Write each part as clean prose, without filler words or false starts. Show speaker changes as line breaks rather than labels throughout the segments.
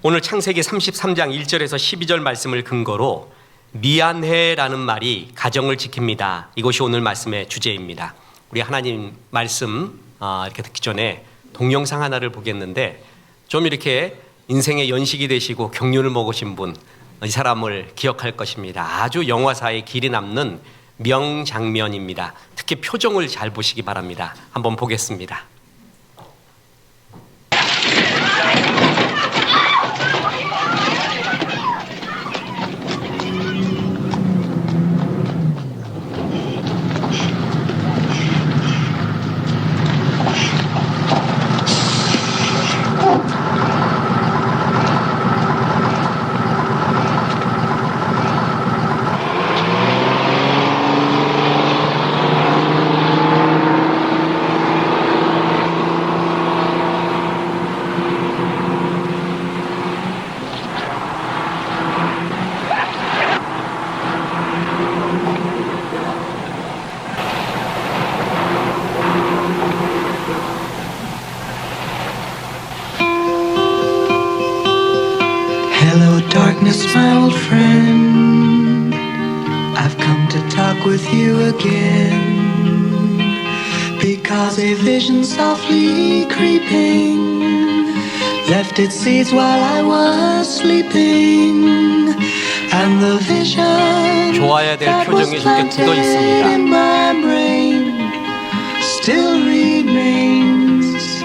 오늘 창세기 33장 1절에서 12절 말씀을 근거로 미안해라는 말이 가정을 지킵니다. 이것이 오늘 말씀의 주제입니다. 우리 하나님 말씀 이렇게 듣기 전에 동영상 하나를 보겠는데 좀 이렇게 인생의 연식이 되시고 경륜을 먹으신 분, 이 사람을 기억할 것입니다. 아주 영화사에 길이 남는 명장면입니다. 특히 표정을 잘 보시기 바랍니다. 한번 보겠습니다.
Hello darkness, my old friend, I've come to talk with you again, because a vision softly creeping left its seeds while I was sleeping, and the vision
좋아야 될
that was
표정이 저렇게 굳어
planted
있습니다.
in my brain still remains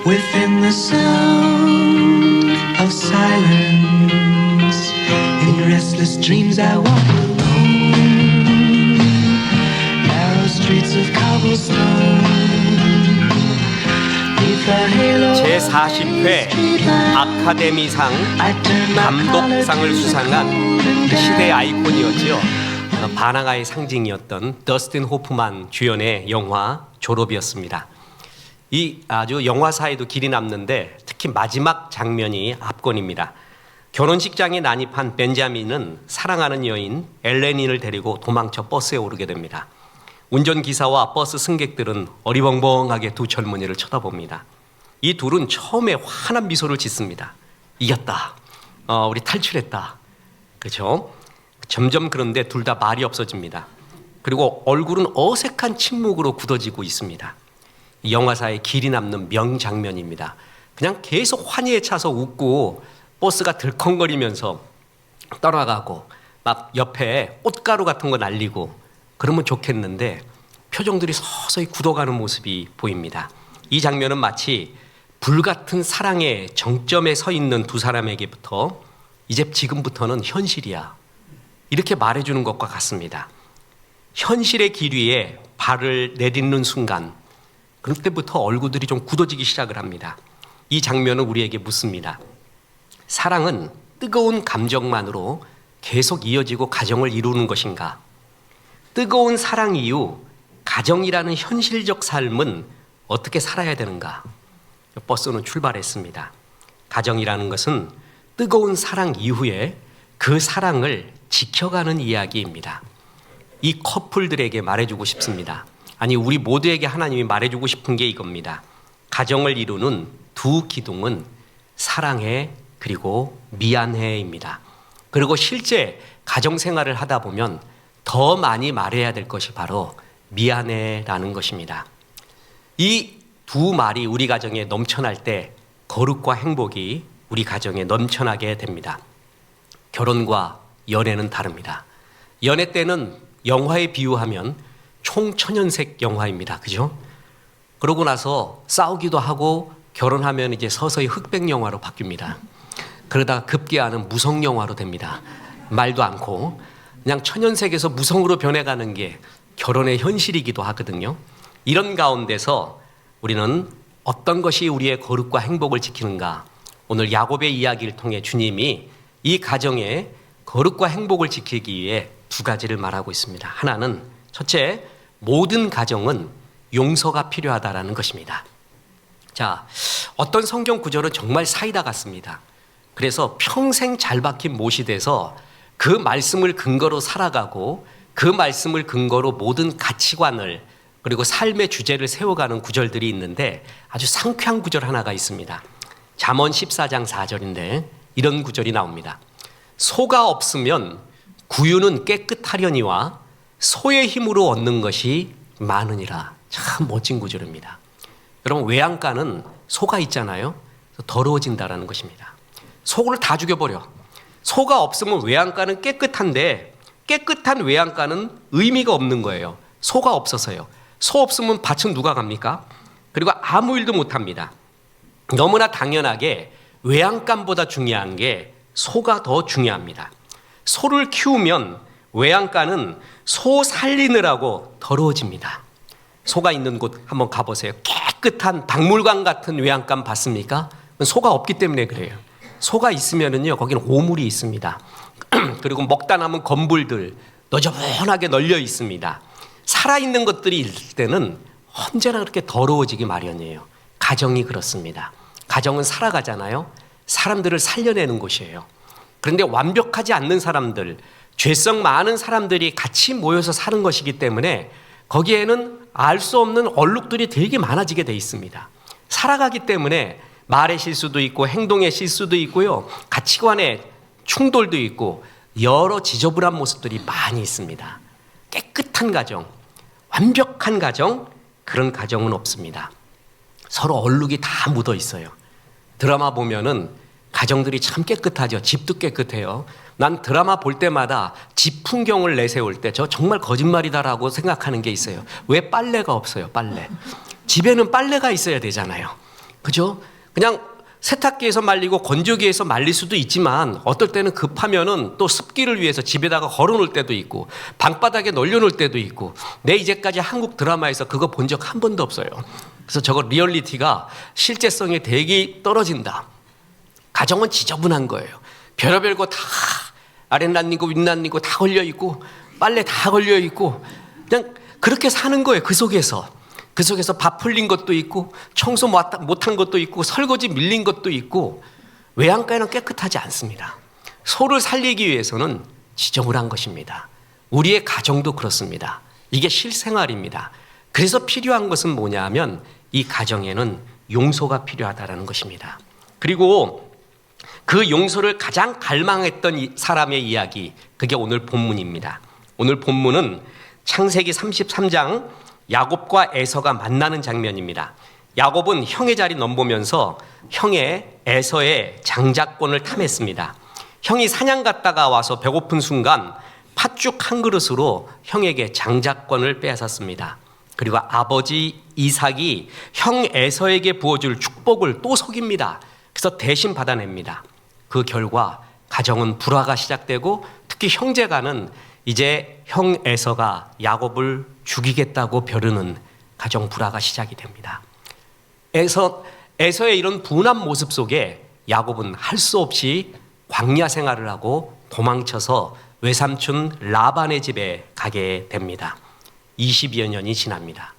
within the sound of silence. In restless dreams I walk alone, narrow streets of cobblestone, neath the halo of
제40회
streetlight,
아카데미상
I turn my
감독상을
collar to
수상한
golden
그 시대의
dye.
아이콘이었죠. 반항아의 상징이었던 더스틴 호프만 주연의 영화 졸업이었습니다. 이 아주 영화사에도 길이 남는데 특히 마지막 장면이 압권입니다. 결혼식장에 난입한 벤자민은 사랑하는 여인 엘레닌을 데리고 도망쳐 버스에 오르게 됩니다. 운전기사와 버스 승객들은 어리벙벙하게 두 젊은이를 쳐다봅니다. 이 둘은 처음에 환한 미소를 짓습니다. 이겼다. 우리 탈출했다. 그렇죠? 점점 그런데 둘 다 말이 없어집니다. 그리고 얼굴은 어색한 침묵으로 굳어지고 있습니다. 이 영화사에 길이 남는 명장면입니다. 그냥 계속 환희에 차서 웃고 버스가 들컹거리면서 떠나가고 막 옆에 꽃가루 같은 거 날리고 그러면 좋겠는데 표정들이 서서히 굳어가는 모습이 보입니다. 이 장면은 마치 불같은 사랑의 정점에 서 있는 두 사람에게부터 이제 지금부터는 현실이야 이렇게 말해주는 것과 같습니다. 현실의 길 위에 발을 내딛는 순간 그때부터 얼굴들이 좀 굳어지기 시작을 합니다. 이 장면은 우리에게 묻습니다. 사랑은 뜨거운 감정만으로 계속 이어지고 가정을 이루는 것인가? 뜨거운 사랑 이후 가정이라는 현실적 삶은 어떻게 살아야 되는가? 버스는 출발했습니다. 가정이라는 것은 뜨거운 사랑 이후에 그 사랑을 지켜가는 이야기입니다. 이 커플들에게 말해주고 싶습니다. 아니 우리 모두에게 하나님이 말해주고 싶은 게 이겁니다. 가정을 이루는 두 기둥은 사랑해 그리고 미안해입니다. 그리고 실제 가정생활을 하다 보면 더 많이 말해야 될 것이 바로 미안해라는 것입니다. 이 두 말이 우리 가정에 넘쳐날 때 거룩과 행복이 우리 가정에 넘쳐나게 됩니다. 결혼과 연애는 다릅니다. 연애 때는 영화에 비유하면 총천연색 영화입니다. 그죠? 그러고 나서 싸우기도 하고 결혼하면 이제 서서히 흑백 영화로 바뀝니다. 그러다가 급기야는 무성 영화로 됩니다. 말도 않고 그냥 천연색에서 무성으로 변해가는 게 결혼의 현실이기도 하거든요. 이런 가운데서 우리는 어떤 것이 우리의 거룩과 행복을 지키는가? 오늘 야곱의 이야기를 통해 주님이 이 가정의 거룩과 행복을 지키기 위해 두 가지를 말하고 있습니다. 하나는 첫째, 모든 가정은 용서가 필요하다라는 것입니다. 자, 어떤 성경 구절은 정말 사이다 같습니다. 그래서 평생 잘 박힌 못이 돼서 그 말씀을 근거로 살아가고 그 말씀을 근거로 모든 가치관을 그리고 삶의 주제를 세워가는 구절들이 있는데 아주 상쾌한 구절 하나가 있습니다. 잠언 14장 4절인데 이런 구절이 나옵니다. 소가 없으면 구유는 깨끗하려니와 소의 힘으로 얻는 것이 많으니라. 참 멋진 구절입니다. 여러분, 외양간은 소가 있잖아요. 더러워진다라는 것입니다. 소를 다 죽여버려. 소가 없으면 외양간은 깨끗한데 깨끗한 외양간은 의미가 없는 거예요. 소가 없어서요. 소 없으면 밭은 누가 갑니까? 그리고 아무 일도 못합니다. 너무나 당연하게 외양간보다 중요한 게 소가 더 중요합니다. 소를 키우면 외양간은 소 살리느라고 더러워집니다. 소가 있는 곳 한번 가보세요. 깨끗한 박물관 같은 외양간 봤습니까? 소가 없기 때문에 그래요. 소가 있으면은요, 거기는 오물이 있습니다. 그리고 먹다 남은 건불들 너저분하게 널려 있습니다. 살아있는 것들이 있을 때는 언제나 그렇게 더러워지기 마련이에요. 가정이 그렇습니다. 가정은 살아가잖아요. 사람들을 살려내는 곳이에요. 그런데 완벽하지 않는 사람들, 죄성 많은 사람들이 같이 모여서 사는 것이기 때문에 거기에는 알 수 없는 얼룩들이 되게 많아지게 돼 있습니다. 살아가기 때문에 말의 실수도 있고 행동의 실수도 있고요. 가치관의 충돌도 있고 여러 지저분한 모습들이 많이 있습니다. 깨끗한 가정, 완벽한 가정, 그런 가정은 없습니다. 서로 얼룩이 다 묻어 있어요. 드라마 보면은 가정들이 참 깨끗하죠. 집도 깨끗해요. 난 드라마 볼 때마다 집 풍경을 내세울 때 저 정말 거짓말이다라고 생각하는 게 있어요. 왜 빨래가 없어요? 빨래. 집에는 빨래가 있어야 되잖아요. 그죠? 그냥 세탁기에서 말리고 건조기에서 말릴 수도 있지만 어떨 때는 급하면은 또 습기를 위해서 집에다가 걸어놓을 때도 있고 방바닥에 널려놓을 때도 있고 내 이제까지 한국 드라마에서 그거 본 적 한 번도 없어요. 그래서 저거 리얼리티가 실제성이 되게 떨어진다. 가정은 지저분한 거예요. 별의별 거 다 아랫난리고 윗난리고 다 걸려있고 빨래 다 걸려있고 그냥 그렇게 사는 거예요. 그 속에서 밥 풀린 것도 있고 청소 못한 것도 있고 설거지 밀린 것도 있고 외양간은 깨끗하지 않습니다. 소를 살리기 위해서는 지저분한 것입니다. 우리의 가정도 그렇습니다. 이게 실생활입니다. 그래서 필요한 것은 뭐냐 하면 이 가정에는 용서가 필요하다는 것입니다. 그리고 그 용서를 가장 갈망했던 이 사람의 이야기, 그게 오늘 본문입니다. 오늘 본문은 창세기 33장 야곱과 에서가 만나는 장면입니다. 야곱은 형의 자리 넘보면서 형의 에서의 장자권을 탐했습니다. 형이 사냥 갔다가 와서 배고픈 순간 팥죽 한 그릇으로 형에게 장자권을 빼앗았습니다. 그리고 아버지 이삭이 형 에서에게 부어줄 축복을 또 속입니다. 그래서 대신 받아냅니다. 그 결과 가정은 불화가 시작되고 특히 형제간은 이제 형 에서가 야곱을 죽이겠다고 벼르는 가정 불화가 시작이 됩니다. 에서의 이런 분한 모습 속에 야곱은 할 수 없이 광야 생활을 하고 도망쳐서 외삼촌 라반의 집에 가게 됩니다. 20여 년이 지납니다.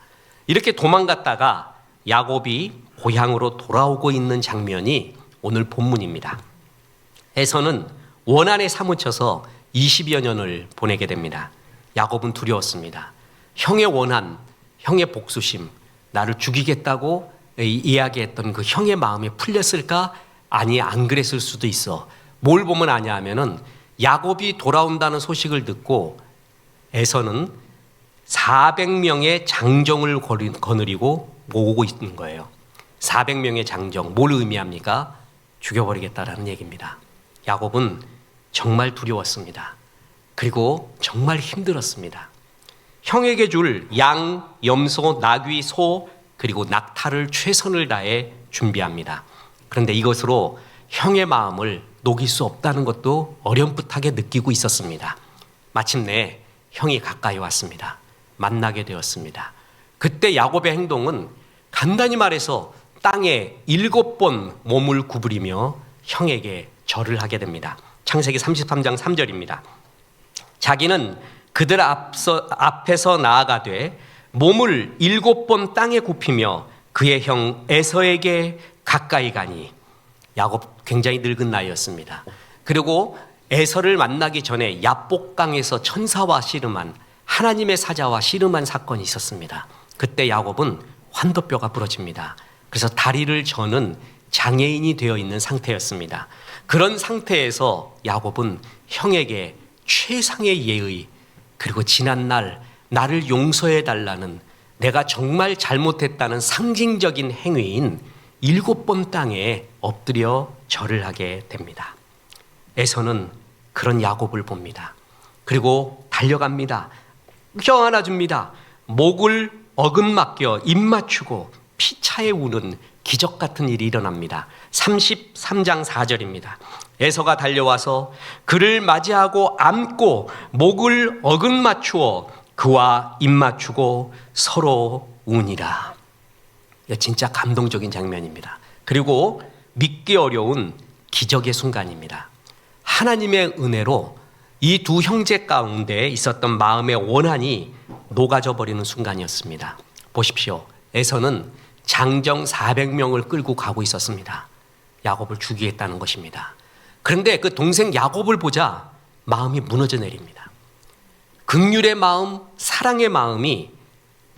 이렇게 도망갔다가 야곱이 고향으로 돌아오고 있는 장면이 오늘 본문입니다. 에서는 원한에 사무쳐서 20여 년을 보내게 됩니다. 야곱은 두려웠습니다. 형의 원한, 형의 복수심, 나를 죽이겠다고 이야기했던 그 형의 마음이 풀렸을까? 아니, 안 그랬을 수도 있어. 뭘 보면 아냐 하면은 야곱이 돌아온다는 소식을 듣고 에서는 400명의 장정을 거느리고 모으고 있는 거예요. 400명의 장정, 뭘 의미합니까? 죽여버리겠다라는 얘기입니다. 야곱은 정말 두려웠습니다. 그리고 정말 힘들었습니다. 형에게 줄 양, 염소, 나귀, 소, 그리고 낙타를 최선을 다해 준비합니다. 그런데 이것으로 형의 마음을 녹일 수 없다는 것도 어렴풋하게 느끼고 있었습니다. 마침내 형이 가까이 왔습니다. 만나게 되었습니다. 그때 야곱의 행동은 간단히 말해서 땅에 7번 몸을 구부리며 형에게 절을 하게 됩니다. 창세기 33장 3절입니다. 자기는 그들 앞에서 나아가되 몸을 7번 땅에 굽히며 그의 형 에서에게 가까이 가니, 야곱 굉장히 늙은 나이였습니다. 그리고 에서를 만나기 전에 야복강에서 천사와 씨름한, 하나님의 사자와 씨름한 사건이 있었습니다. 그때 야곱은 환도뼈가 부러집니다. 그래서 다리를 저는 장애인이 되어 있는 상태였습니다. 그런 상태에서 야곱은 형에게 최상의 예의, 그리고 지난날 나를 용서해 달라는, 내가 정말 잘못했다는 상징적인 행위인 7번 땅에 엎드려 절을 하게 됩니다. 에서는 그런 야곱을 봅니다. 그리고 달려갑니다. 껴안아 줍니다. 목을 어긋맞겨 입 맞추고 피차에 우는 기적 같은 일이 일어납니다. 33장 4절입니다. 에서가 달려와서 그를 맞이하고 안고 목을 어긋맞추어 그와 입 맞추고 서로 우니라. 진짜 감동적인 장면입니다. 그리고 믿기 어려운 기적의 순간입니다. 하나님의 은혜로 이 두 형제 가운데 있었던 마음의 원한이 녹아져 버리는 순간이었습니다. 보십시오. 에서는 장정 400명을 끌고 가고 있었습니다. 야곱을 죽이겠다는 것입니다. 그런데 그 동생 야곱을 보자 마음이 무너져 내립니다. 긍휼의 마음, 사랑의 마음이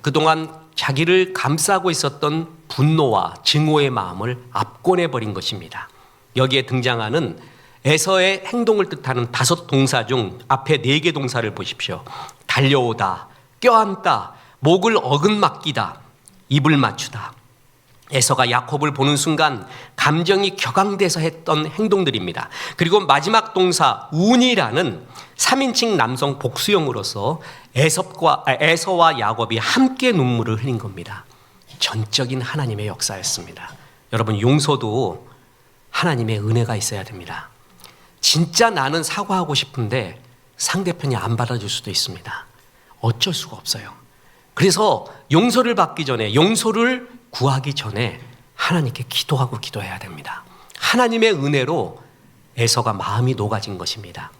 그동안 자기를 감싸고 있었던 분노와 증오의 마음을 압권해 버린 것입니다. 여기에 등장하는 에서의 행동을 뜻하는 5동사 중 앞에 4개 동사를 보십시오. 달려오다, 껴안다, 목을 어긋맞기다, 입을 맞추다. 에서가 야곱을 보는 순간 감정이 격앙돼서 했던 행동들입니다. 그리고 마지막 동사 운이라는 3인칭 남성 복수형으로서 에서와 야곱이 함께 눈물을 흘린 겁니다. 전적인 하나님의 역사였습니다. 여러분, 용서도 하나님의 은혜가 있어야 됩니다. 진짜 나는 사과하고 싶은데 상대편이 안 받아줄 수도 있습니다. 어쩔 수가 없어요. 그래서 용서를 받기 전에, 용서를 구하기 전에 하나님께 기도해야 됩니다. 하나님의 은혜로 에서가 마음이 녹아진 것입니다.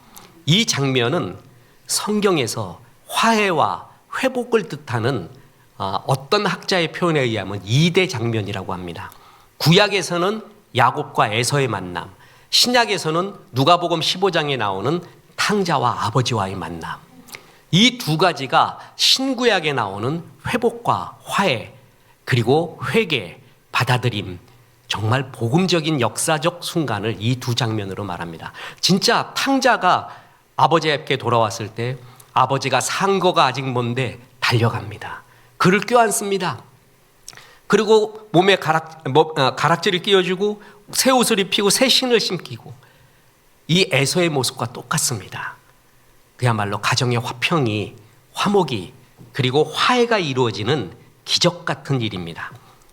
이 장면은 성경에서 화해와 회복을 뜻하는 어떤 학자의 표현에 의하면 2대 장면이라고 합니다. 구약에서는 야곱과 에서의 만남, 신약에서는 누가복음 15장에 나오는 탕자와 아버지와의 만남. 이 두 가지가 신구약에 나오는 회복과 화해, 그리고 회개, 받아들임, 정말 복음적인 역사적 순간을 이 두 장면으로 말합니다. 진짜 탕자가 아버지에게 돌아왔을 때 아버지가 산 거가 아직 먼데 달려갑니다. 그를 껴안습니다. 그리고 몸에 가락지를 끼워주고 새 옷을 입히고 새 신을 신기고, 이 에서의 모습과 똑같습니다. 그야말로 가정의 화평이, 화목이, 그리고 화해가 이루어지는 기적 같은 일입니다.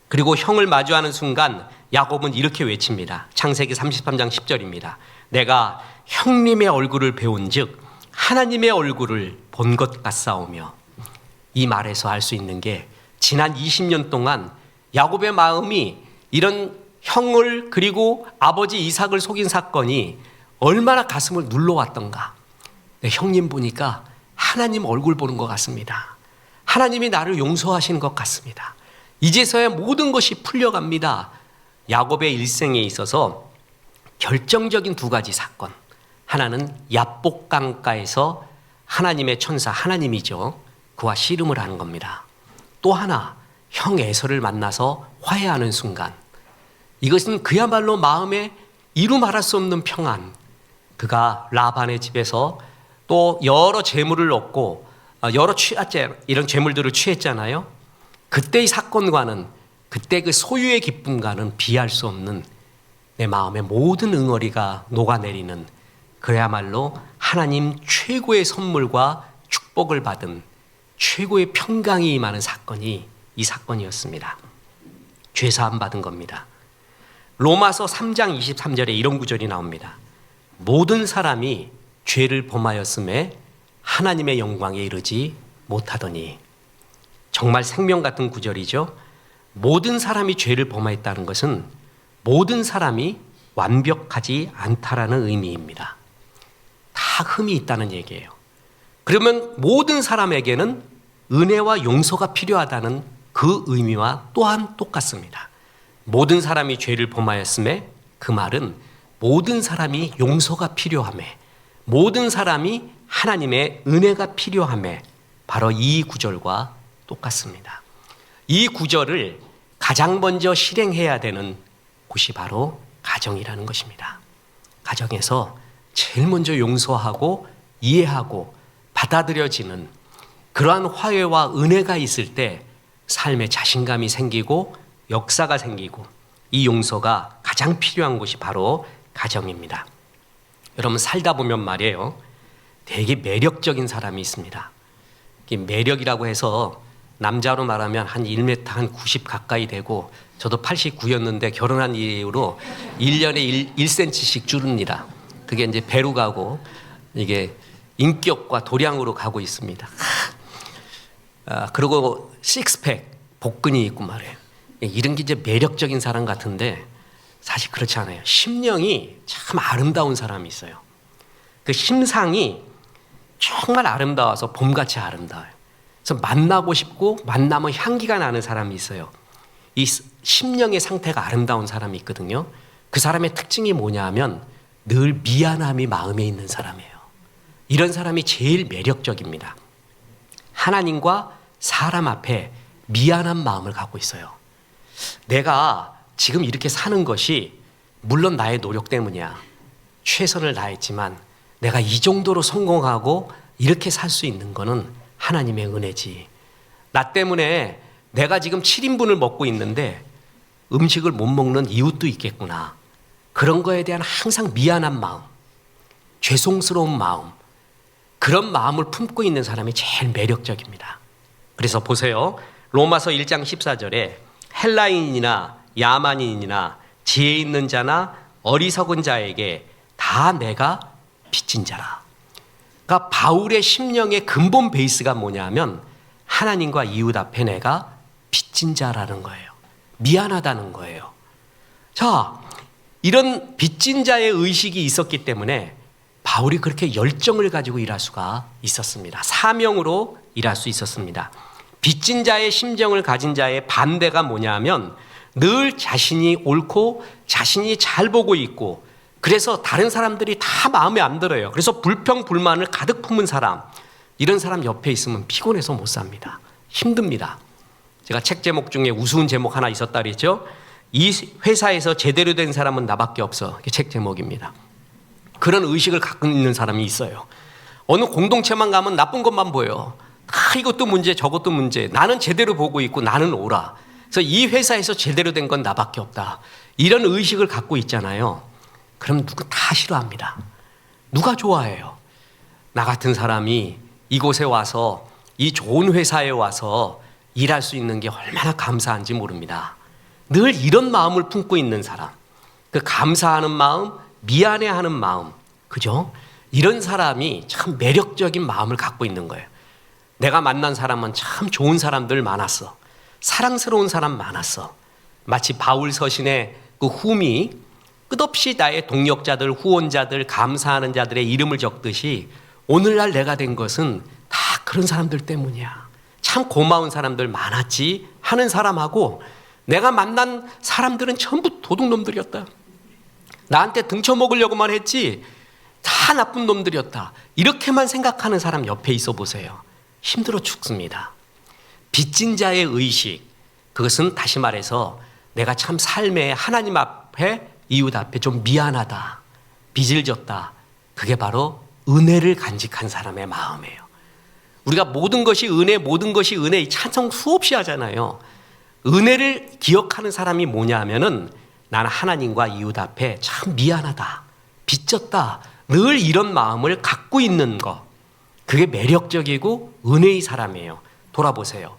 그리고 형을 마주하는 순간 야곱은 이렇게 외칩니다. 창세기 33장 10절입니다. 내가 형님의 얼굴을 배운 즉 하나님의 얼굴을 본 것 같사오며. 이 말에서 알 수 있는 게 지난 20년 동안 야곱의 마음이 이런 형을, 그리고 아버지 이삭을 속인 사건이 얼마나 가슴을 눌러왔던가. 형님 보니까 하나님 얼굴 보는 것 같습니다. 하나님이 나를 용서하시는 것 같습니다. 이제서야 모든 것이 풀려갑니다. 야곱의 일생에 있어서 결정적인 2가지 사건. 하나는 야복강가에서 하나님의 천사, 하나님이죠, 그와 씨름을 하는 겁니다. 또 하나, 형 에서를 만나서 화해하는 순간. 이것은 그야말로 마음에 이루 말할 수 없는 평안. 그가 라반의 집에서 또 여러 재물을 얻고 여러 이런 재물들을 취했잖아요. 그때의 사건과는, 그때 그 소유의 기쁨과는 비할 수 없는 내 마음의 모든 응어리가 녹아내리는, 그야말로 하나님 최고의 선물과 축복을 받은 최고의 평강이 임하는 사건이 이 사건이었습니다. 죄사함 받은 겁니다. 로마서 3장 23절에 이런 구절이 나옵니다. 모든 사람이 죄를 범하였음에 하나님의 영광에 이르지 못하더니. 정말 생명 같은 구절이죠. 모든 사람이 죄를 범하였다는 것은 모든 사람이 완벽하지 않다라는 의미입니다. 다 흠이 있다는 얘기예요. 그러면 모든 사람에게는 은혜와 용서가 필요하다는 그 의미와 또한 똑같습니다. 모든 사람이 죄를 범하였음에, 그 말은 모든 사람이 용서가 필요하며, 모든 사람이 하나님의 은혜가 필요하며, 바로 이 구절과 똑같습니다. 이 구절을 가장 먼저 실행해야 되는 곳이 바로 가정이라는 것입니다. 가정에서 제일 먼저 용서하고 이해하고 받아들여지는 그러한 화해와 은혜가 있을 때 삶에 자신감이 생기고 역사가 생기고 이 용서가 가장 필요한 곳이 바로 가정입니다. 여러분 살다 보면 말이에요. 되게 매력적인 사람이 있습니다. 매력이라고 해서 남자로 말하면 한 1m 한 90 가까이 되고 저도 89였는데 결혼한 이후로 1년에 1cm씩 줄입니다. 그게 이제 배로 가고 이게 인격과 도량으로 가고 있습니다. 그리고 식스팩, 복근이 있고 말이에요. 이런 게 이제 매력적인 사람 같은데 사실 그렇지 않아요. 심령이 참 아름다운 사람이 있어요. 그 심상이 정말 아름다워서 봄같이 아름다워요. 그래서 만나고 싶고 만나면 향기가 나는 사람이 있어요. 이 심령의 상태가 아름다운 사람이 있거든요. 그 사람의 특징이 뭐냐 하면 늘 미안함이 마음에 있는 사람이에요. 이런 사람이 제일 매력적입니다. 하나님과 사람 앞에 미안한 마음을 갖고 있어요. 내가 지금 이렇게 사는 것이 물론 나의 노력 때문이야. 최선을 다했지만 내가 이 정도로 성공하고 이렇게 살 수 있는 거는 하나님의 은혜지. 나 때문에 내가 지금 7인분을 먹고 있는데 음식을 못 먹는 이웃도 있겠구나. 그런 거에 대한 항상 미안한 마음, 죄송스러운 마음, 그런 마음을 품고 있는 사람이 제일 매력적입니다. 그래서 보세요. 로마서 1장 14절에 헬라인이나 야만인이나 지혜 있는 자나 어리석은 자에게 다 내가 빚진 자라. 그러니까 바울의 심령의 근본 베이스가 뭐냐면 하나님과 이웃 앞에 내가 빚진 자라는 거예요. 미안하다는 거예요. 자, 이런 빚진 자의 의식이 있었기 때문에 바울이 그렇게 열정을 가지고 일할 수가 있었습니다. 사명으로 일할 수 있었습니다. 빚진 자의 심정을 가진 자의 반대가 뭐냐면 늘 자신이 옳고 자신이 잘 보고 있고 그래서 다른 사람들이 다 마음에 안 들어요. 그래서 불평, 불만을 가득 품은 사람, 이런 사람 옆에 있으면 피곤해서 못 삽니다. 힘듭니다. 제가 책 제목 중에 우스운 제목 하나 있었다 그랬죠. 이 회사에서 제대로 된 사람은 나밖에 없어. 이게 책 제목입니다. 그런 의식을 갖고 있는 사람이 있어요. 어느 공동체만 가면 나쁜 것만 보여. 이것도 문제 저것도 문제. 나는 제대로 보고 있고 나는 옳아. 그래서 이 회사에서 제대로 된 건 나밖에 없다. 이런 의식을 갖고 있잖아요. 그럼 누구 다 싫어합니다. 누가 좋아해요? 나 같은 사람이 이곳에 와서 이 좋은 회사에 와서 일할 수 있는 게 얼마나 감사한지 모릅니다. 늘 이런 마음을 품고 있는 사람, 그 감사하는 마음, 미안해하는 마음, 그죠? 이런 사람이 참 매력적인 마음을 갖고 있는 거예요. 내가 만난 사람은 참 좋은 사람들 많았어. 사랑스러운 사람 많았어. 마치 바울 서신의 그 훔이 끝없이 나의 동역자들, 후원자들, 감사하는 자들의 이름을 적듯이 오늘날 내가 된 것은 다 그런 사람들 때문이야. 참 고마운 사람들 많았지 하는 사람하고 내가 만난 사람들은 전부 도둑놈들이었다. 나한테 등쳐먹으려고만 했지 다 나쁜 놈들이었다. 이렇게만 생각하는 사람 옆에 있어 보세요. 힘들어 죽습니다. 빚진 자의 의식, 그것은 다시 말해서 내가 참 삶에 하나님 앞에 이웃 앞에 좀 미안하다, 빚을 졌다. 그게 바로 은혜를 간직한 사람의 마음이에요. 우리가 모든 것이 은혜, 모든 것이 은혜 이 찬송 수없이 하잖아요. 은혜를 기억하는 사람이 뭐냐 하면은 나는 하나님과 이웃 앞에 참 미안하다, 빚졌다, 늘 이런 마음을 갖고 있는 것, 그게 매력적이고 은혜의 사람이에요. 돌아보세요.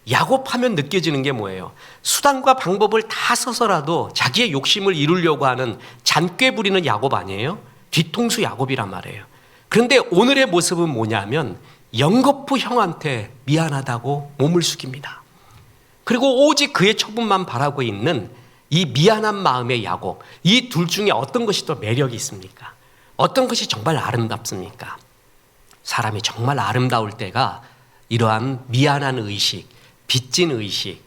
야곱하면 느껴지는 게 뭐예요? 수단과 방법을 다 써서라도 자기의 욕심을 이루려고 하는 잔꾀 부리는 야곱 아니에요? 뒤통수 야곱이란 말이에요. 그런데 오늘의 모습은 뭐냐면 영거푸 형한테 미안하다고 몸을 숙입니다. 그리고 오직 그의 처분만 바라고 있는 이 미안한 마음의 야곱, 이 둘 중에 어떤 것이 더 매력이 있습니까? 어떤 것이 정말 아름답습니까? 사람이 정말 아름다울 때가 이러한 미안한 의식, 빚진 의식,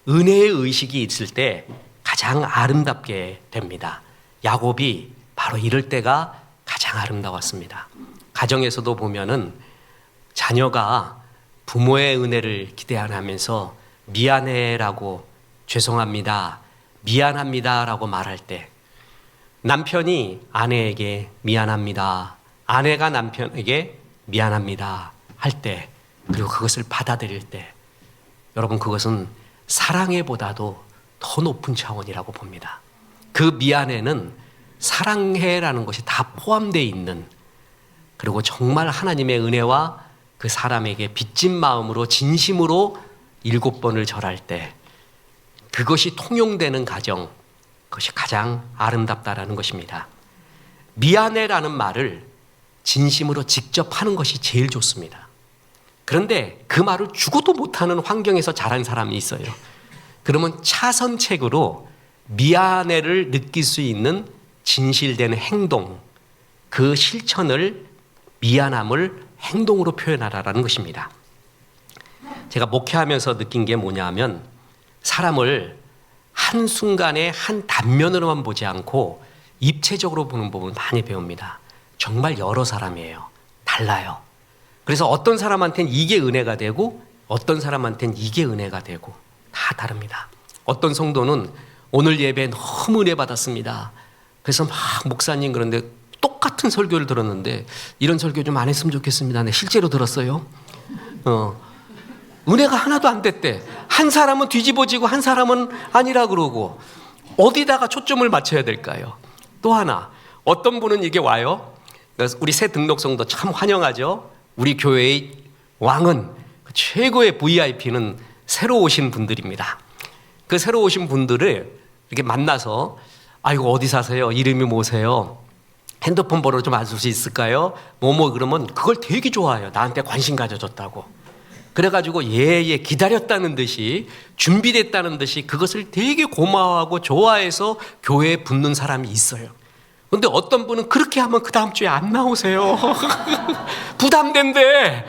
은혜의 의식이 있을 때 가장 아름답게 됩니다. 야곱이 바로 이럴 때가 가장 아름다웠습니다. 가정에서도 보면은 자녀가 부모의 은혜를 기대 안 하면서 미안해라고 죄송합니다, 미안합니다라고 말할 때, 남편이 아내에게 미안합니다, 아내가 남편에게 미안합니다 할 때, 그리고 그것을 받아들일 때, 여러분 그것은 사랑해보다도 더 높은 차원이라고 봅니다. 그 미안해는 사랑해라는 것이 다 포함되어 있는, 그리고 정말 하나님의 은혜와 그 사람에게 빚진 마음으로 진심으로 7번을 절할 때 그것이 통용되는 가정, 그것이 가장 아름답다라는 것입니다. 미안해라는 말을 진심으로 직접 하는 것이 제일 좋습니다. 그런데 그 말을 죽어도 못하는 환경에서 자란 사람이 있어요. 그러면 차선책으로 미안해를 느낄 수 있는 진실된 행동, 그 실천을, 미안함을 행동으로 표현하라는 것입니다. 제가 목회하면서 느낀 게 뭐냐면, 사람을 한순간에 한 단면으로만 보지 않고 입체적으로 보는 법을 많이 배웁니다. 정말 여러 사람이에요. 달라요. 그래서 어떤 사람한테는 이게 은혜가 되고 어떤 사람한테는 이게 은혜가 되고 다 다릅니다. 어떤 성도는 오늘 예배 너무 은혜 받았습니다. 그래서 막 목사님 그런데 똑같은 설교를 들었는데 이런 설교 좀 안 했으면 좋겠습니다. 네, 실제로 들었어요. 은혜가 하나도 안 됐대. 한 사람은 뒤집어지고 한 사람은 아니라 그러고 어디다가 초점을 맞춰야 될까요? 또 하나, 어떤 분은 이게 와요. 우리 새 등록성도 참 환영하죠. 우리 교회의 왕은, 최고의 VIP는 새로 오신 분들입니다. 그 새로 오신 분들을 이렇게 만나서, 아이고 어디 사세요? 이름이 뭐세요? 핸드폰 번호 좀 알 수 있을까요? 그러면 그걸 되게 좋아해요. 나한테 관심 가져줬다고. 그래가지고 기다렸다는 듯이, 준비됐다는 듯이 그것을 되게 고마워하고 좋아해서 교회에 붙는 사람이 있어요. 근데 어떤 분은 그렇게 하면 그 다음 주에 안 나오세요. 부담된대.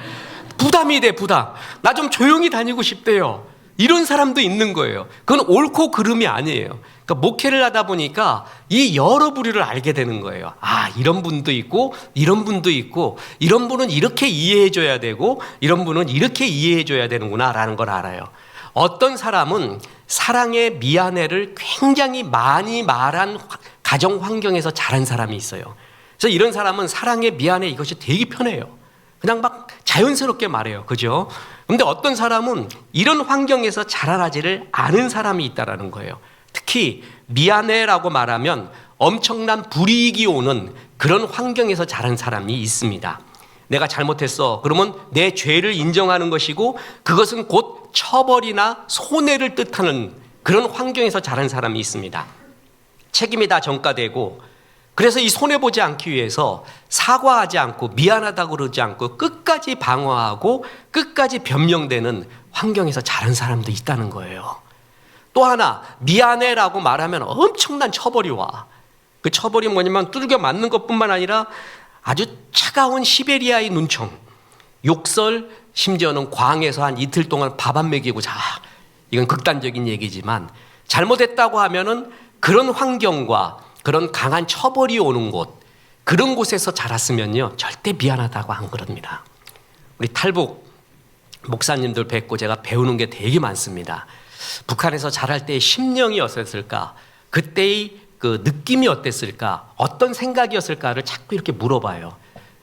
부담이 돼, 부담. 나 좀 조용히 다니고 싶대요. 이런 사람도 있는 거예요. 그건 옳고 그름이 아니에요. 그러니까 목회를 하다 보니까 이 여러 부류를 알게 되는 거예요. 아, 이런 분도 있고 이런 분도 있고, 이런 분은 이렇게 이해해 줘야 되고 이런 분은 이렇게 이해해 줘야 되는구나 라는 걸 알아요. 어떤 사람은 사랑의 미안해를 굉장히 많이 말한 가정 환경에서 자란 사람이 있어요. 그래서 이런 사람은 사랑의 미안해 이것이 되게 편해요. 그냥 막 자연스럽게 말해요. 그죠? 근데 어떤 사람은 이런 환경에서 자라나지를 않은 사람이 있다라는 거예요. 특히 미안해라고 말하면 엄청난 불이익이 오는 그런 환경에서 자란 사람이 있습니다. 내가 잘못했어. 그러면 내 죄를 인정하는 것이고 그것은 곧 처벌이나 손해를 뜻하는 그런 환경에서 자란 사람이 있습니다. 책임이 다 전가되고, 그래서 이 손해보지 않기 위해서 사과하지 않고 미안하다고 그러지 않고 끝까지 방어하고 끝까지 변명되는 환경에서 자란 사람도 있다는 거예요. 또 하나, 미안해라고 말하면 엄청난 처벌이 와. 그 처벌이 뭐냐면 두들겨 맞는 것뿐만 아니라 아주 차가운 시베리아의 눈총, 욕설, 심지어는 광에서 한 이틀 동안 밥 안 먹이고 자. 이건 극단적인 얘기지만 잘못했다고 하면은 그런 환경과 그런 강한 처벌이 오는 곳, 그런 곳에서 자랐으면요 절대 미안하다고 안 그럽니다. 우리 탈북 목사님들 뵙고 제가 배우는 게 되게 많습니다. 북한에서 자랄 때의 심령이 어땠을까, 그때의 그 느낌이 어땠을까, 어떤 생각이었을까를 자꾸 이렇게 물어봐요.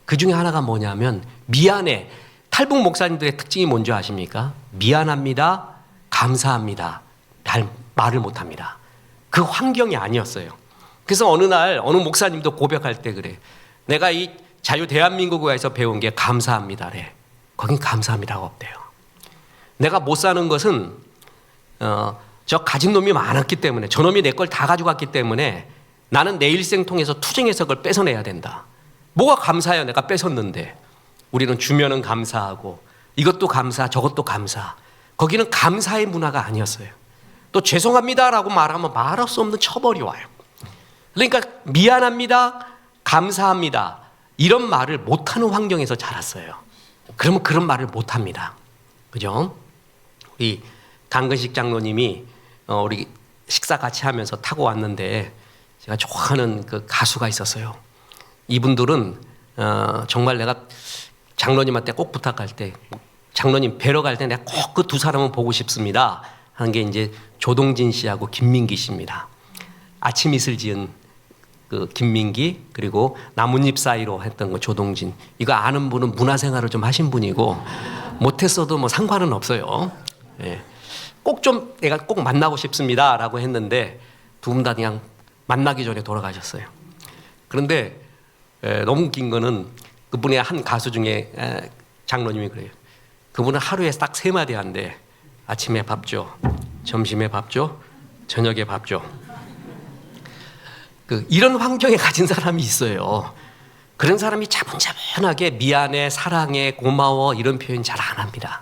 그 중에 하나가 뭐냐면 미안해. 탈북 목사님들의 특징이 뭔지 아십니까? 미안합니다, 감사합니다, 말을 못합니다. 그 환경이 아니었어요. 그래서 어느 날 어느 목사님도 고백할 때 그래. 내가 이 자유 대한민국에서 배운 게 감사합니다래. 거긴 감사합니다가 없대요. 내가 못 사는 것은 저 가진 놈이 많았기 때문에, 저놈이 내 걸 다 가져갔기 때문에 나는 내 일생 통해서 투쟁해서 그걸 뺏어내야 된다. 뭐가 감사해요? 내가 뺏었는데. 우리는 주면은 감사하고 이것도 감사, 저것도 감사. 거기는 감사의 문화가 아니었어요. 또 죄송합니다라고 말하면 말할 수 없는 처벌이 와요. 그러니까 미안합니다, 감사합니다 이런 말을 못하는 환경에서 자랐어요. 그러면 그런 말을 못합니다. 그죠? 우리 강근식 장로님이 우리 식사 같이 하면서 타고 왔는데 제가 좋아하는 그 가수가 있었어요. 이분들은 정말 내가 장로님한테 꼭 부탁할 때, 장로님 뵈러 갈 때 내가 꼭 그 두 사람은 보고 싶습니다 하는 게 이제 조동진 씨하고 김민기 씨입니다. 아침 이슬 지은 그 김민기, 그리고 나뭇잎 사이로 했던 거 조동진. 이거 아는 분은 문화생활을 좀 하신 분이고 못했어도 뭐 상관은 없어요. 예. 꼭 좀 내가 꼭 만나고 싶습니다라고 했는데 두 분 다 그냥 만나기 전에 돌아가셨어요. 그런데 너무 웃긴 거는 그분의 한 가수 중에 장로님이 그래요. 그분은 하루에 딱 3마디 한대. 아침에 밥 줘, 점심에 밥 줘, 저녁에 밥 줘. 이런 환경에 가진 사람이 있어요. 그런 사람이 차분차분하게 미안해, 사랑해, 고마워 이런 표현 잘 안 합니다.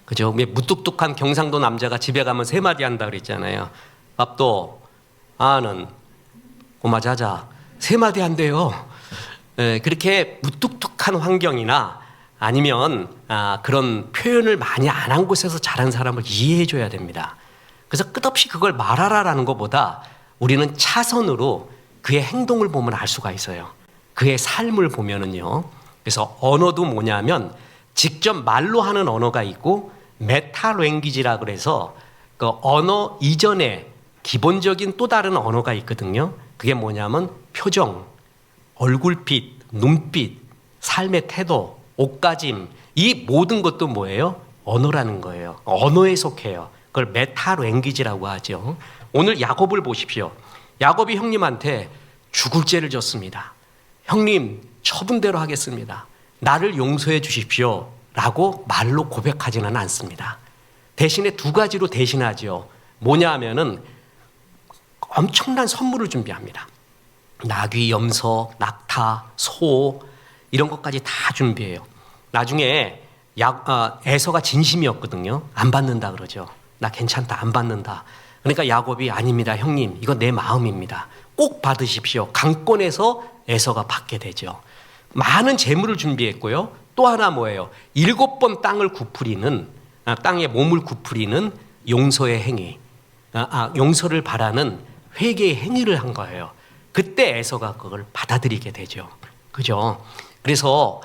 그죠? 왜 무뚝뚝한 경상도 남자가 집에 가면 3마디 한다 그랬잖아요. 밥도, 아는, 고마자자 3마디 한대요. 그렇게 무뚝뚝한 환경이나 아니면 그런 표현을 많이 안 한 곳에서 자란 사람을 이해해 줘야 됩니다. 그래서 끝없이 그걸 말하라라는 것보다 우리는 차선으로 그의 행동을 보면 알 수가 있어요. 그의 삶을 보면은요. 그래서 언어도 뭐냐면 직접 말로 하는 언어가 있고 메타랭귀지라 그래서 그 언어 이전에 기본적인 또 다른 언어가 있거든요. 그게 뭐냐면 표정, 얼굴빛, 눈빛, 삶의 태도, 옷가짐, 이 모든 것도 뭐예요? 언어라는 거예요. 언어에 속해요. 그걸 메타랭귀지라고 하죠. 오늘 야곱을 보십시오. 야곱이 형님한테 죽을 죄를 졌습니다. 형님, 처분대로 하겠습니다. 나를 용서해 주십시오. 라고 말로 고백하지는 않습니다. 대신에 2가지로 대신하죠. 뭐냐 하면은 엄청난 선물을 준비합니다. 나귀, 염소, 낙타, 소 이런 것까지 다 준비해요. 나중에 에서가 진심이었거든요. 안 받는다 그러죠. 나 괜찮다, 안 받는다. 그러니까 야곱이 아닙니다. 형님, 이거 내 마음입니다. 꼭 받으십시오. 강권에서 에서가 받게 되죠. 많은 재물을 준비했고요. 또 하나 뭐예요? 7번 땅을 굽으리는, 땅에 몸을 굽으리는 용서의 행위, 용서를 바라는 회개의 행위를 한 거예요. 그때 에서가 그걸 받아들이게 되죠. 그죠? 그래서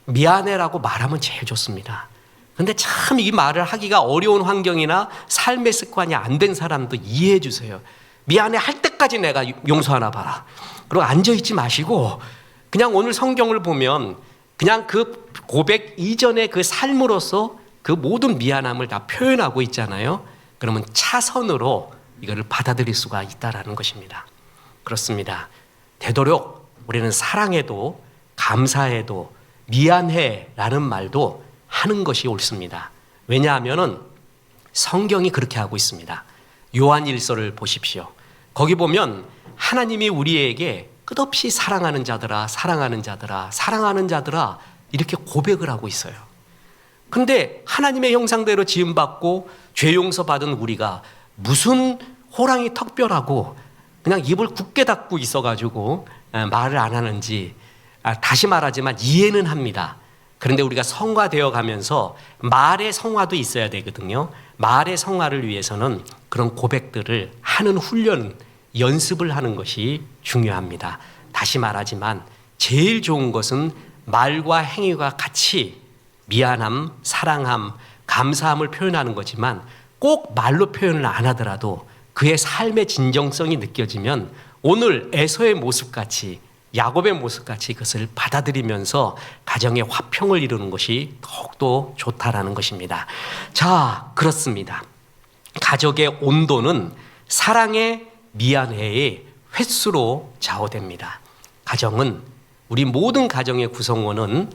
미안해라고 말하면 제일 좋습니다. 근데 참 이 말을 하기가 어려운 환경이나 삶의 습관이 안 된 사람도 이해해 주세요. 미안해 할 때까지 내가 용서하나 봐라. 그리고 앉아있지 마시고 그냥 오늘 성경을 보면 그냥 그 고백 이전의 그 삶으로서 그 모든 미안함을 다 표현하고 있잖아요. 그러면 차선으로 이거를 받아들일 수가 있다라는 것입니다. 그렇습니다. 되도록 우리는 사랑해도 감사해도 미안해라는 말도 하는 것이 옳습니다. 왜냐하면은 성경이 그렇게 하고 있습니다. 요한 1서를 보십시오. 거기 보면 하나님이 우리에게 끝없이 사랑하는 자들아, 사랑하는 자들아, 사랑하는 자들아 이렇게 고백을 하고 있어요. 근데 하나님의 형상대로 지음받고 죄 용서받은 우리가 무슨 호랑이 턱뼈라고 그냥 입을 굳게 닫고 있어가지고 말을 안 하는지 다시 말하지만 이해는 합니다. 그런데 우리가 성화되어 가면서 말의 성화도 있어야 되거든요. 말의 성화를 위해서는 그런 고백들을 하는 훈련, 연습을 하는 것이 중요합니다. 다시 말하지만 제일 좋은 것은 말과 행위가 같이 미안함, 사랑함, 감사함을 표현하는 거지만 꼭 말로 표현을 안 하더라도 그의 삶의 진정성이 느껴지면 오늘 에서의 모습같이 야곱의 모습같이 그것을 받아들이면서 가정의 화평을 이루는 것이 더욱더 좋다라는 것입니다. 자, 그렇습니다. 가족의 온도는 사랑의 미안해의 횟수로 좌우됩니다. 가정은 우리 모든 가정의 구성원은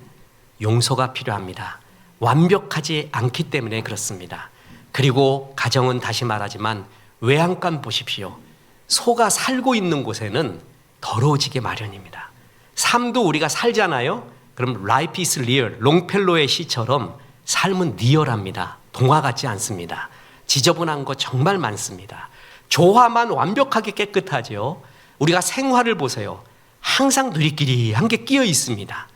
용서가 필요합니다. 완벽하지 않기 때문에 그렇습니다. 그리고 가정은 다시 말하지만 외양간 보십시오. 소가 살고 있는 곳에는 더러워지게 마련입니다. 삶도 우리가 살잖아요. 그럼 Life is real, 롱펠로의 시처럼 삶은 리얼합니다. 동화 같지 않습니다. 지저분한 거 정말 많습니다. 조화만 완벽하게 깨끗하죠. 우리가 생활을 보세요. 항상 누리끼리한 게 끼어 있습니다.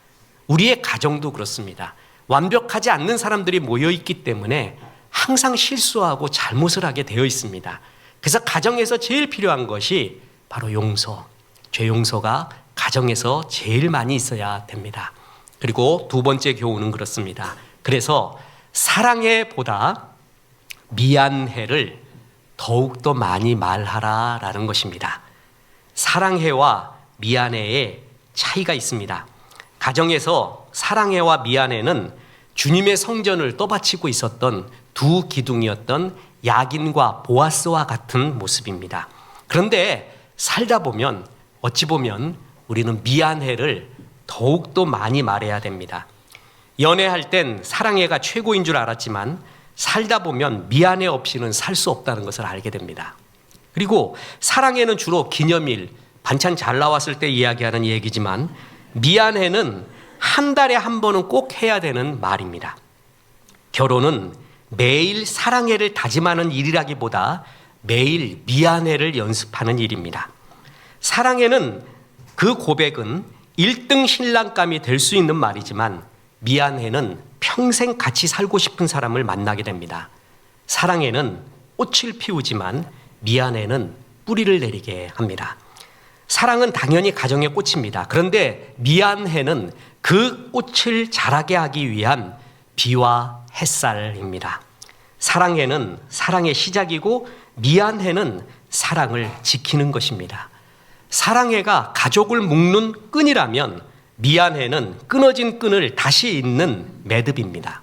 우리의 가정도 그렇습니다. 완벽하지 않는 사람들이 모여 있기 때문에 항상 실수하고 잘못을 하게 되어 있습니다. 그래서 가정에서 제일 필요한 것이 바로 용서, 죄 용서가 가정에서 제일 많이 있어야 됩니다. 그리고 2번째 교훈은 그렇습니다. 그래서 사랑해 보다 미안해를 더욱더 많이 말하라라는 것입니다. 사랑해와 미안해의 차이가 있습니다. 가정에서 사랑해와 미안해는 주님의 성전을 떠받치고 있었던 두 기둥이었던 야긴과 보아스와 같은 모습입니다. 그런데 살다 보면 어찌 보면 우리는 미안해를 더욱더 많이 말해야 됩니다. 연애할 땐 사랑해가 최고인 줄 알았지만 살다 보면 미안해 없이는 살 수 없다는 것을 알게 됩니다. 그리고 사랑해는 주로 기념일, 반찬 잘 나왔을 때 이야기하는 얘기지만 미안해는 한 달에 한 번은 꼭 해야 되는 말입니다. 결혼은 매일 사랑해를 다짐하는 일이라기보다 매일 미안해를 연습하는 일입니다. 사랑해는 그 고백은 1등 신랑감이 될 수 있는 말이지만 미안해는 평생 같이 살고 싶은 사람을 만나게 됩니다. 사랑해는 꽃을 피우지만 미안해는 뿌리를 내리게 합니다. 사랑은 당연히 가정의 꽃입니다. 그런데 미안해는 그 꽃을 자라게 하기 위한 비와 햇살입니다. 사랑해는 사랑의 시작이고 미안해는 사랑을 지키는 것입니다. 사랑해가 가족을 묶는 끈이라면 미안해는 끊어진 끈을 다시 잇는 매듭입니다.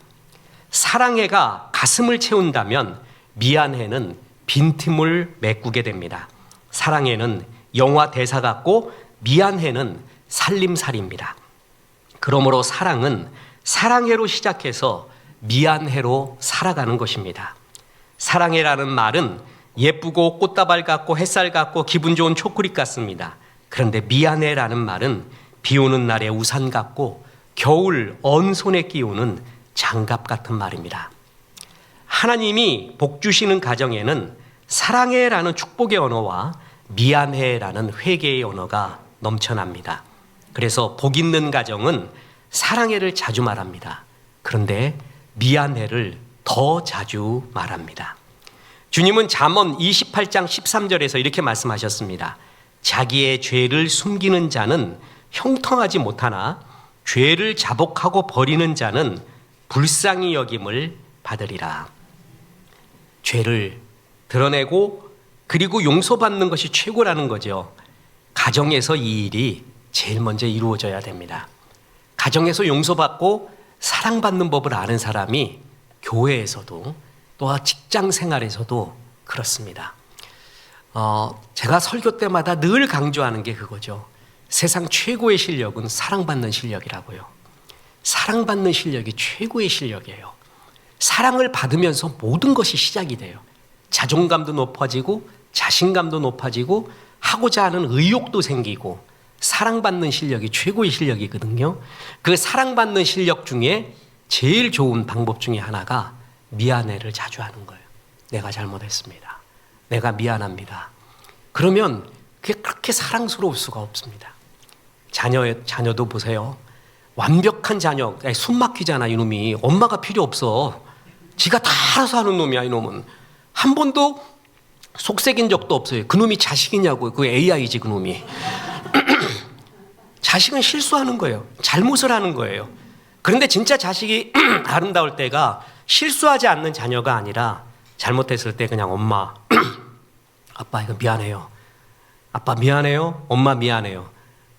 사랑해가 가슴을 채운다면 미안해는 빈틈을 메꾸게 됩니다. 사랑해는 영화 대사 같고 미안해는 살림살이입니다. 그러므로 사랑은 사랑해로 시작해서 미안해로 살아가는 것입니다. 사랑해라는 말은 예쁘고 꽃다발 같고 햇살 같고 기분 좋은 초콜릿 같습니다. 그런데 미안해라는 말은 비 오는 날의 우산 같고 겨울 언 손에 끼우는 장갑 같은 말입니다. 하나님이 복 주시는 가정에는 사랑해라는 축복의 언어와 미안해라는 회개의 언어가 넘쳐납니다. 그래서 복 있는 가정은 사랑해를 자주 말합니다. 그런데 미안해를 더 자주 말합니다. 주님은 잠언 28장 13절에서 이렇게 말씀하셨습니다. 자기의 죄를 숨기는 자는 형통하지 못하나 죄를 자복하고 버리는 자는 불쌍히 여김을 받으리라. 죄를 드러내고 그리고 용서받는 것이 최고라는 거죠. 가정에서 이 일이 제일 먼저 이루어져야 됩니다. 가정에서 용서받고 사랑받는 법을 아는 사람이 교회에서도 또 직장 생활에서도 그렇습니다. 제가 설교 때마다 늘 강조하는 게 그거죠. 세상 최고의 실력은 사랑받는 실력이라고요. 사랑받는 실력이 최고의 실력이에요. 사랑을 받으면서 모든 것이 시작이 돼요. 자존감도 높아지고 자신감도 높아지고 하고자 하는 의욕도 생기고 사랑받는 실력이 최고의 실력이거든요. 그 사랑받는 실력 중에 제일 좋은 방법 중에 하나가 미안해를 자주 하는 거예요. 내가 잘못했습니다. 내가 미안합니다. 그러면 그게 그렇게 사랑스러울 수가 없습니다. 자녀도 보세요. 완벽한 자녀, 숨 막히잖아 이놈이. 엄마가 필요 없어. 지가 다 알아서 하는 놈이야 이놈은. 한 번도 속색인 적도 없어요. 그놈이 자식이냐고요. 그 AI지 그놈이. 자식은 실수하는 거예요. 잘못을 하는 거예요. 그런데 진짜 자식이 아름다울 때가 실수하지 않는 자녀가 아니라 잘못했을 때 그냥 엄마, 아빠 이거 미안해요. 아빠 미안해요. 엄마 미안해요.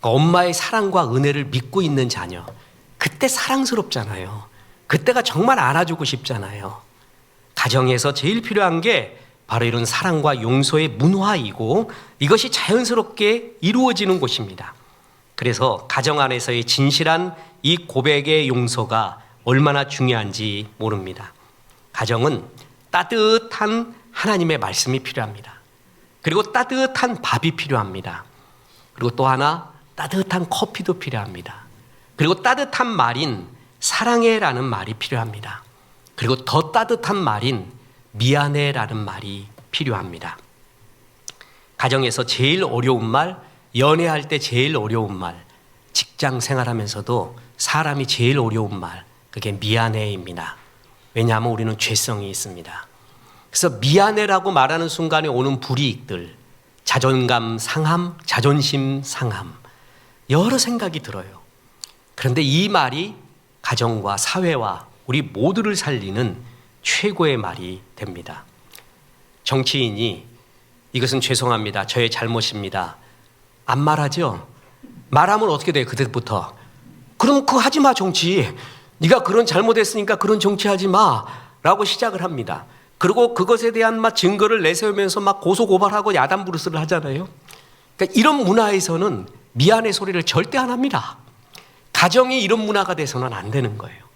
그러니까 엄마의 사랑과 은혜를 믿고 있는 자녀. 그때 사랑스럽잖아요. 그때가 정말 안아주고 싶잖아요. 가정에서 제일 필요한 게 바로 이런 사랑과 용서의 문화이고 이것이 자연스럽게 이루어지는 곳입니다. 그래서 가정 안에서의 진실한 이 고백의 용서가 얼마나 중요한지 모릅니다. 가정은 따뜻한 하나님의 말씀이 필요합니다. 그리고 따뜻한 밥이 필요합니다. 그리고 또 하나 따뜻한 커피도 필요합니다. 그리고 따뜻한 말인 사랑해라는 말이 필요합니다. 그리고 더 따뜻한 말인 미안해라는 말이 필요합니다. 가정에서 제일 어려운 말, 연애할 때 제일 어려운 말, 직장 생활하면서도 사람이 제일 어려운 말, 그게 미안해입니다. 왜냐하면 우리는 죄성이 있습니다. 그래서 미안해라고 말하는 순간에 오는 불이익들, 자존감 상함, 자존심 상함, 여러 생각이 들어요. 그런데 이 말이 가정과 사회와 우리 모두를 살리는 최고의 말이 됩니다. 정치인이 이것은 죄송합니다. 저의 잘못입니다. 안 말하죠? 말하면 어떻게 돼요? 그때부터. 그럼 그거 하지 마, 정치. 네가 그런 잘못했으니까 그런 정치하지 마. 라고 시작을 합니다. 그리고 그것에 대한 막 증거를 내세우면서 막 고소고발하고 야단부르스를 하잖아요. 그러니까 이런 문화에서는 미안해 소리를 절대 안 합니다. 가정이 이런 문화가 돼서는 안 되는 거예요.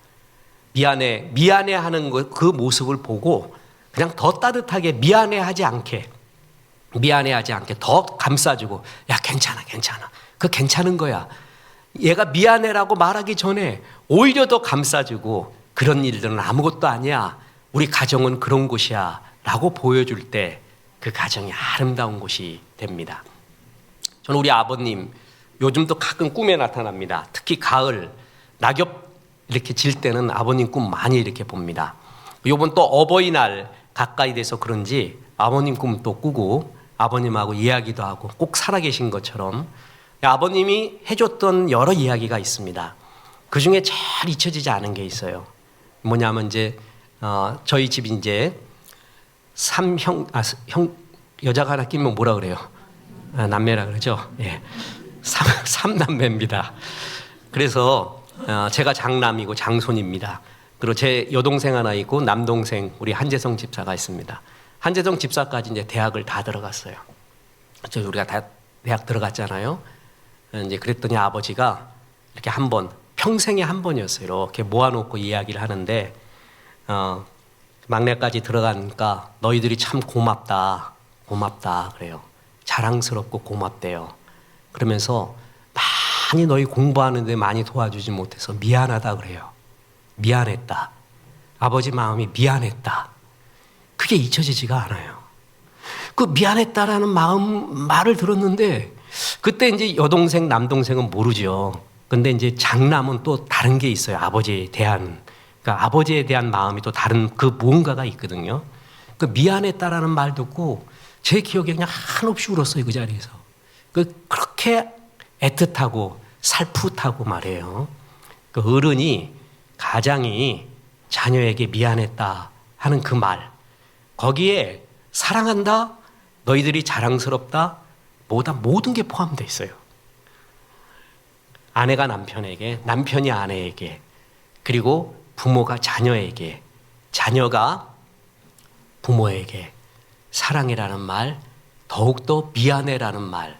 미안해 하는 그 모습을 보고 그냥 더 따뜻하게 미안해하지 않게 더 감싸주고, 야, 괜찮아. 그거 괜찮은 거야. 얘가 미안해라고 말하기 전에 오히려 더 감싸주고, 그런 일들은 아무것도 아니야. 우리 가정은 그런 곳이야. 라고 보여줄 때 그 가정이 아름다운 곳이 됩니다. 저는 우리 아버님 요즘도 가끔 꿈에 나타납니다. 특히 가을 낙엽 이렇게 질 때는 아버님 꿈 많이 이렇게 봅니다. 요번 또 어버이날 가까이 돼서 그런지 아버님 꿈 또 꾸고 아버님하고 이야기도 하고 꼭 살아계신 것처럼 아버님이 해줬던 여러 이야기가 있습니다. 그 중에 잘 잊혀지지 않은 게 있어요. 뭐냐면 이제 저희 집이 이제 여자가 하나 끼면 뭐라 그래요? 남매라 그러죠? 예. 삼남매입니다. 그래서 제가 장남이고 장손입니다. 그리고 제 여동생 하나 있고 남동생 우리 한재성 집사가 있습니다. 한재성 집사까지 이제 대학을 다 들어갔어요. 저 우리가 다 대학 들어갔잖아요. 이제 그랬더니 아버지가 이렇게 평생에 한 번이었어요. 이렇게 모아놓고 이야기를 하는데 막내까지 들어가니까 너희들이 참 고맙다 그래요. 자랑스럽고 고맙대요. 그러면서 많이 너희 공부하는데 많이 도와주지 못해서 미안하다 그래요. 미안했다. 아버지 마음이 미안했다. 그게 잊혀지지가 않아요. 그 미안했다라는 말을 들었는데 그때 이제 여동생, 남동생은 모르죠. 근데 이제 장남은 또 다른 게 있어요. 아버지에 대한. 그러니까 아버지에 대한 마음이 또 다른 그 무언가가 있거든요. 그 미안했다라는 말 듣고 제 기억에 그냥 한없이 울었어요. 그 자리에서. 그렇게 애틋하고 살풋하고 말이에요. 그 어른이 가장이 자녀에게 미안했다 하는 그 말. 거기에 사랑한다, 너희들이 자랑스럽다, 모든 게 포함되어 있어요. 아내가 남편에게, 남편이 아내에게, 그리고 부모가 자녀에게, 자녀가 부모에게 사랑이라는 말, 더욱더 미안해라는 말,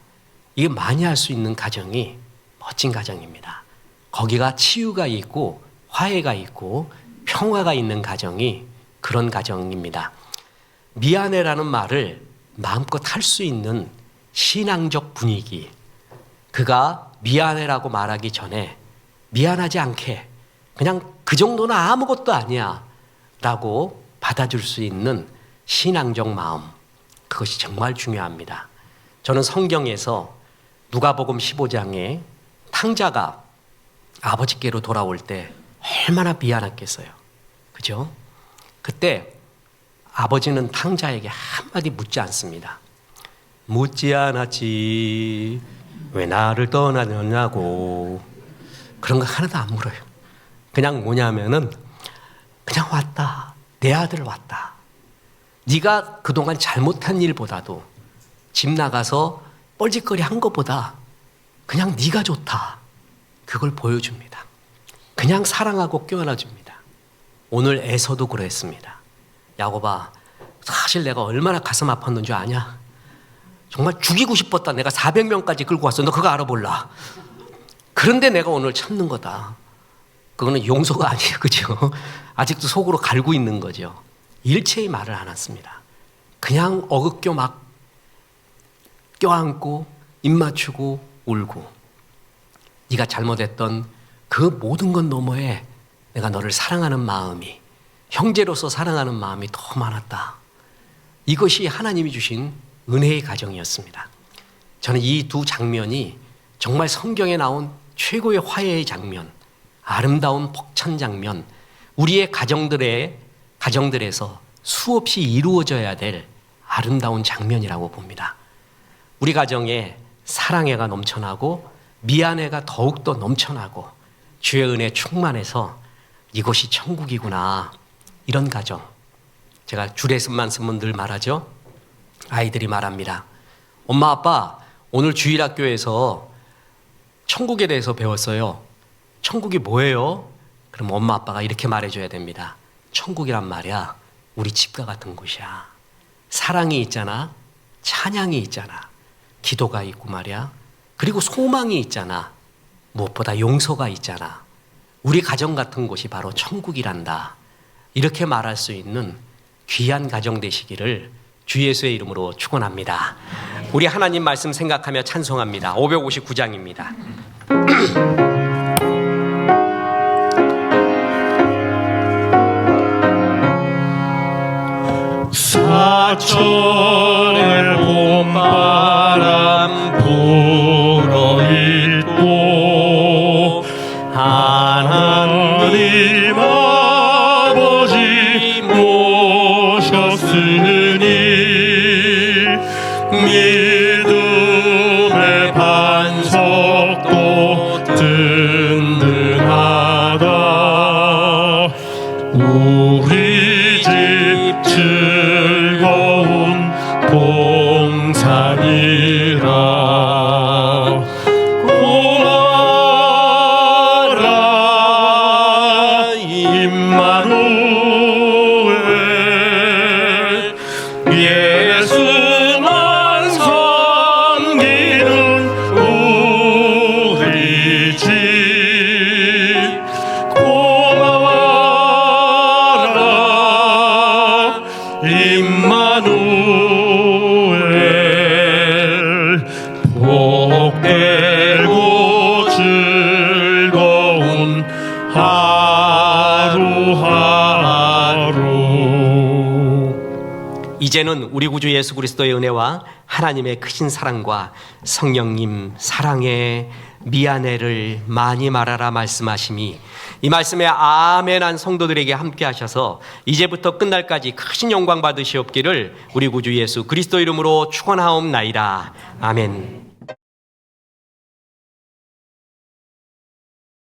이게 많이 할 수 있는 가정이 멋진 가정입니다. 거기가 치유가 있고 화해가 있고 평화가 있는 가정이 그런 가정입니다. 미안해라는 말을 마음껏 할 수 있는 신앙적 분위기, 그가 미안해라고 말하기 전에 미안하지 않게 그냥 그 정도는 아무것도 아니야 라고 받아줄 수 있는 신앙적 마음, 그것이 정말 중요합니다. 저는 성경에서 누가복음 15장에 탕자가 아버지께로 돌아올 때 얼마나 미안했겠어요. 그죠? 그때 아버지는 탕자에게 한마디 묻지 않습니다. 묻지 않았지 왜 나를 떠나냐고, 그런 거 하나도 안 물어요. 그냥 뭐냐면은 그냥 왔다, 내 아들 왔다. 네가 그동안 잘못한 일보다도 집 나가서 뻘짓거리 한 것보다 그냥 네가 좋다, 그걸 보여줍니다. 그냥 사랑하고 껴안아줍니다. 오늘 에서도 그랬습니다. 야곱아, 사실 내가 얼마나 가슴 아팠는 줄 아냐? 정말 죽이고 싶었다. 내가 400명까지 끌고 왔어. 너 그거 알아볼라. 그런데 내가 오늘 참는 거다. 그거는 용서가 아니에요. 그죠? 아직도 속으로 갈고 있는 거죠. 일체의 말을 안 했습니다. 그냥 어긋겨 막 껴안고 입 맞추고 울고, 네가 잘못했던 그 모든 것 너머에 내가 너를 사랑하는 마음이, 형제로서 사랑하는 마음이 더 많았다. 이것이 하나님이 주신 은혜의 가정이었습니다. 저는 이 두 장면이 정말 성경에 나온 최고의 화해의 장면, 아름다운 벅찬 장면, 우리의 가정들에서 수없이 이루어져야 될 아름다운 장면이라고 봅니다. 우리 가정에 사랑애가 넘쳐나고 미안해가 더욱더 넘쳐나고 주의 은혜 충만해서 이곳이 천국이구나, 이런 가정, 제가 줄에서만 쓰면 늘 말하죠. 아이들이 말합니다. 엄마 아빠 오늘 주일학교에서 천국에 대해서 배웠어요. 천국이 뭐예요? 그럼 엄마 아빠가 이렇게 말해줘야 됩니다. 천국이란 말이야 우리 집과 같은 곳이야. 사랑이 있잖아. 찬양이 있잖아. 기도가 있고 말이야. 그리고 소망이 있잖아. 무엇보다 용서가 있잖아. 우리 가정 같은 곳이 바로 천국이란다. 이렇게 말할 수 있는 귀한 가정 되시기를 주 예수의 이름으로 축원합니다. 우리 하나님 말씀 생각하며 찬송합니다. 559장입니다.
사천의 봄바람 불어있고 하나님 아버지 모셨으니 믿음의 반석도 든든하다. 우리 집 즐거운 동산이라. 고마워라 임마누엘. 예수만 섬기는 우리 집. 고마워라 임마누엘. 복되고 즐거운 하루하루.
이제는 우리 구주 예수 그리스도의 은혜와 하나님의 크신 사랑과 성령님 사랑의 미안해를 많이 말하라 말씀하심이 이 말씀에 아멘한 성도들에게 함께 하셔서 이제부터 끝날까지 크신 영광 받으시옵기를 우리 구주 예수 그리스도 이름으로 축원하옵나이다. 아멘.